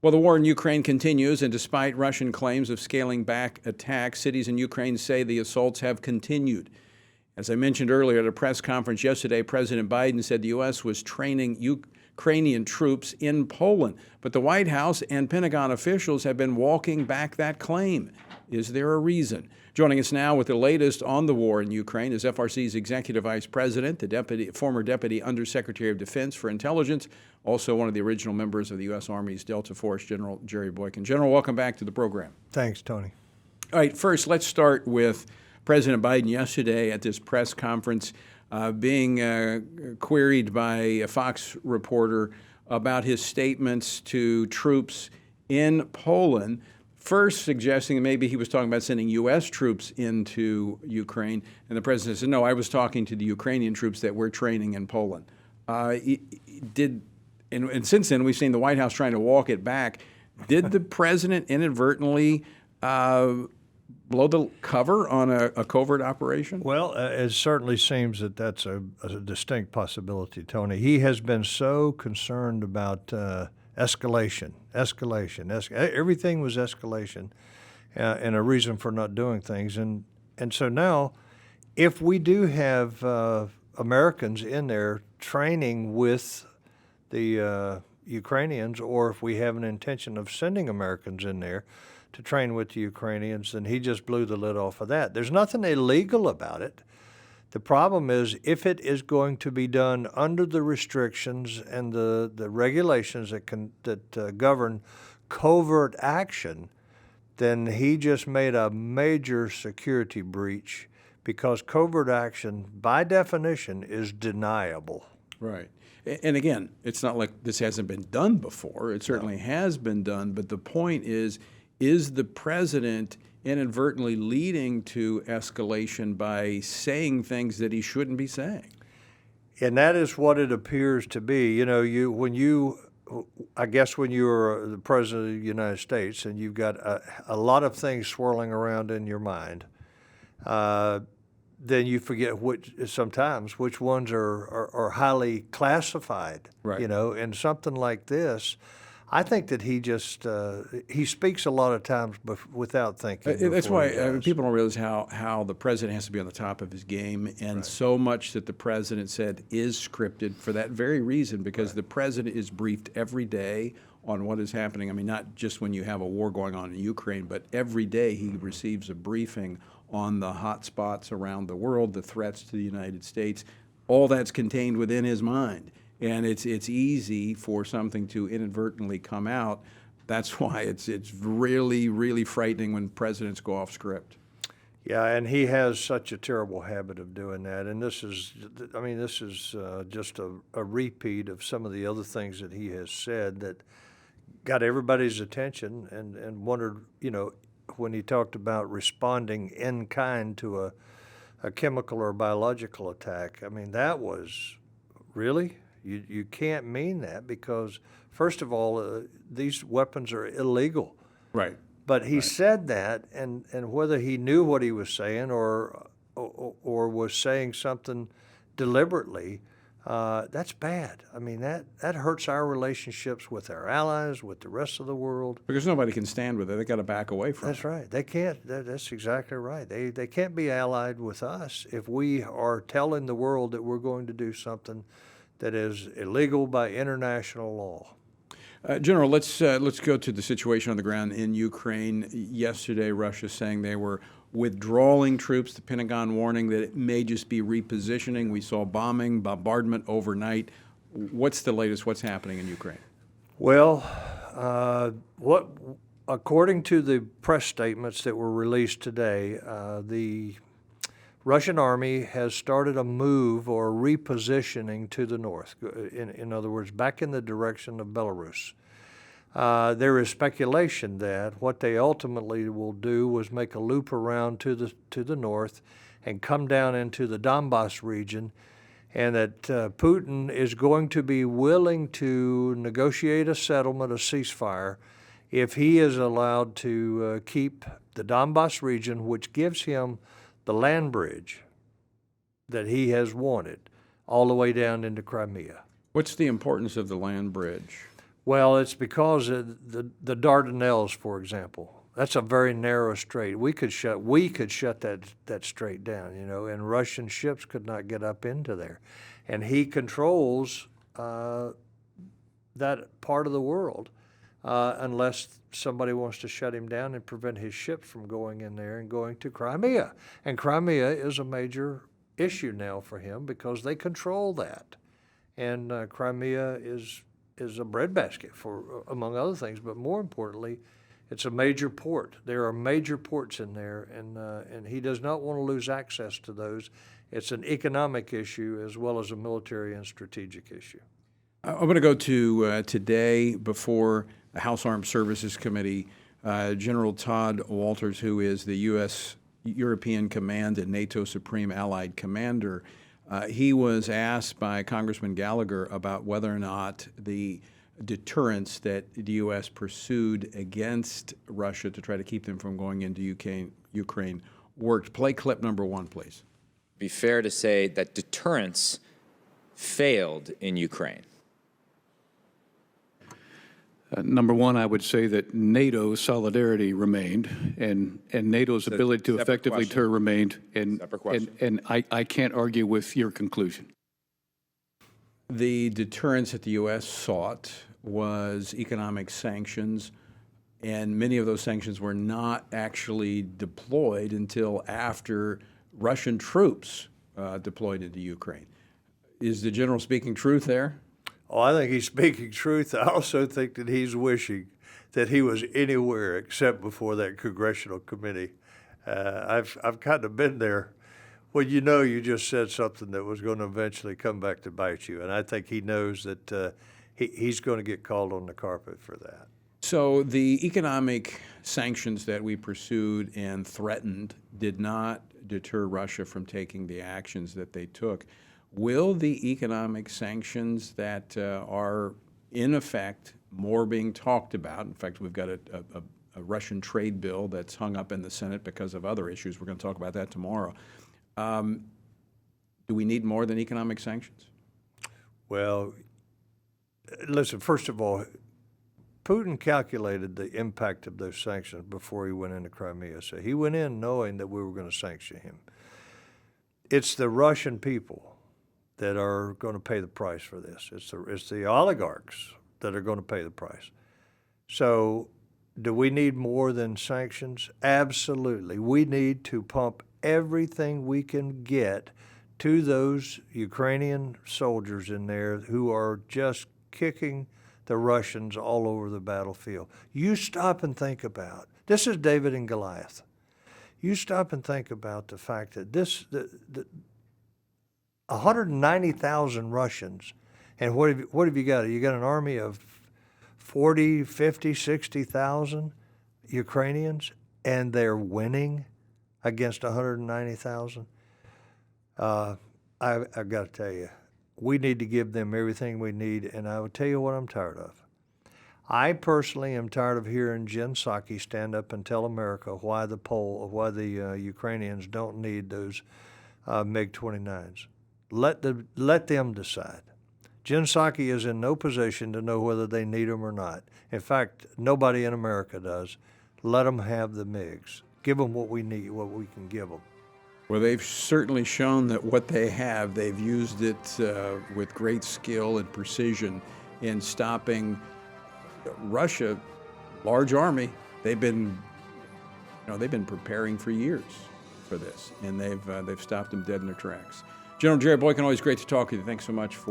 Well, the war in Ukraine continues, and despite Russian claims of scaling back attacks, cities in Ukraine say the assaults have continued. As I mentioned earlier at a press conference yesterday, President Biden said the U.S. was training Ukrainian troops in Poland. But the White House and Pentagon officials have been walking back that claim. Is there a reason? Joining us now with the latest on the war in Ukraine is FRC's Executive Vice President, the former Deputy Undersecretary of Defense for Intelligence, also one of the original members of the U.S. Army's Delta Force, General Jerry Boykin. General, welcome back to the program. Thanks, Tony. All right, first, let's start with President Biden yesterday at this press conference being queried by a Fox reporter about his statements to troops in Poland, first suggesting that maybe he was talking about sending U.S. troops into Ukraine, and the president said, no, I was talking to the Ukrainian troops that we're training in Poland. And since then, we've seen the White House trying to walk it back. Did the president inadvertently blow the cover on a covert operation? Well, it certainly seems that that's a distinct possibility, Tony. He has been so concerned about escalation. Everything was escalation and a reason for not doing things. And so now, if we do have Americans in there training with the Ukrainians, or if we have an intention of sending Americans in there to train with the Ukrainians, then he just blew the lid off of that. There's nothing illegal about it. The problem is if it is going to be done under the restrictions and the regulations that govern covert action, then he just made a major security breach, because covert action, by definition, is deniable. Right. And again, it's not like this hasn't been done before. It certainly has been done. But the point is the president inadvertently leading to escalation by saying things that he shouldn't be saying? And that is what it appears to be. You know, when you're the president of the United States and you've got a lot of things swirling around in your mind, then you forget sometimes which ones are highly classified. Right. You know, and something like this, I think that he just he speaks a lot of times without thinking. That's why people don't realize how the president has to be on the top of his game, and Right. so much that the president said is scripted for that very reason, because Right. the president is briefed every day on what is happening. I mean, not just when you have a war going on in Ukraine, but every day he receives a briefing on the hot spots around the world, the threats to the United States. All that's contained within his mind. And it's easy for something to inadvertently come out. That's why it's really, really frightening when presidents go off script. Yeah, and he has such a terrible habit of doing that. And this is just a repeat of some of the other things that he has said that got everybody's attention and wondered, you know, when he talked about responding in kind to a chemical or biological attack. I mean, that was really... You can't mean that, because, first of all, these weapons are illegal. Right. But he said that, and whether he knew what he was saying or was saying something deliberately, that's bad. I mean, that hurts our relationships with our allies, with the rest of the world. Because nobody can stand with it. They got to back away from it. That's right. They can't. That's exactly right. They can't be allied with us if we are telling the world that we're going to do something that is illegal by international law. General, let's go to the situation on the ground in Ukraine. Yesterday, Russia saying they were withdrawing troops. The Pentagon warning that it may just be repositioning. We saw bombardment overnight. What's the latest? What's happening in Ukraine? Well, according to the press statements that were released today, the Russian army has started a move or repositioning to the north, in other words, back in the direction of Belarus. There is speculation that what they ultimately will do was make a loop around to the north and come down into the Donbass region, and that Putin is going to be willing to negotiate a settlement, a ceasefire, if he is allowed to keep the Donbass region, which gives him the land bridge that he has wanted all the way down into Crimea. What's the importance of the land bridge? Well, it's because of the Dardanelles, for example. That's a very narrow strait. We could shut that strait down, and Russian ships could not get up into there. And he controls that part of the world unless somebody wants to shut him down and prevent his ships from going in there and going to Crimea. And Crimea is a major issue now for him because they control that. And Crimea is a breadbasket for, among other things, but more importantly, it's a major port. There are major ports in there, and he does not want to lose access to those. It's an economic issue as well as a military and strategic issue. I'm going to go to today before the House Armed Services Committee. General Todd Walters, who is the U.S. European Command and NATO Supreme Allied Commander, he was asked by Congressman Gallagher about whether or not the deterrence that the U.S. pursued against Russia to try to keep them from going into Ukraine worked. Play clip number 1, please. Be fair to say that deterrence failed in Ukraine. Number one, I would say that NATO solidarity remained, and NATO's ability to effectively deter remained, and I can't argue with your conclusion. The deterrence that the U.S. sought was economic sanctions, and many of those sanctions were not actually deployed until after Russian troops deployed into Ukraine. Is the general speaking truth there? Oh, I think he's speaking truth. I also think that he's wishing that he was anywhere except before that congressional committee. I've kind of been there. Well, you just said something that was going to eventually come back to bite you, and I think he knows that he's going to get called on the carpet for that. So the economic sanctions that we pursued and threatened did not deter Russia from taking the actions that they took. Will the economic sanctions that are in effect, more being talked about, in fact, we've got a Russian trade bill that's hung up in the Senate because of other issues. We're going to talk about that tomorrow. Do we need more than economic sanctions? Well, listen, first of all, Putin calculated the impact of those sanctions before he went into Crimea. So he went in knowing that we were going to sanction him. It's the Russian people that are going to pay the price for this. It's the oligarchs that are going to pay the price. So do we need more than sanctions? Absolutely. We need to pump everything we can get to those Ukrainian soldiers in there who are just kicking the Russians all over the battlefield. You stop and think about, this is David and Goliath. You stop and think about the fact that 190,000 Russians, and what have you got? You got an army of 40, 50, 60,000 Ukrainians, and they're winning against 190,000. I've got to tell you, we need to give them everything we need, and I will tell you what I'm tired of. I personally am tired of hearing Jen Psaki stand up and tell America why the Ukrainians don't need those MiG-29s. Let them decide. Jen Psaki is in no position to know whether they need them or not. In fact, nobody in America does. Let them have the MiGs. Give them what we need, what we can give them. Well, they've certainly shown that what they have, they've used it with great skill and precision in stopping Russia. Large army. They've been preparing for years for this, and they've stopped them dead in their tracks. General Jerry Boykin, always great to talk to you. Thanks so much for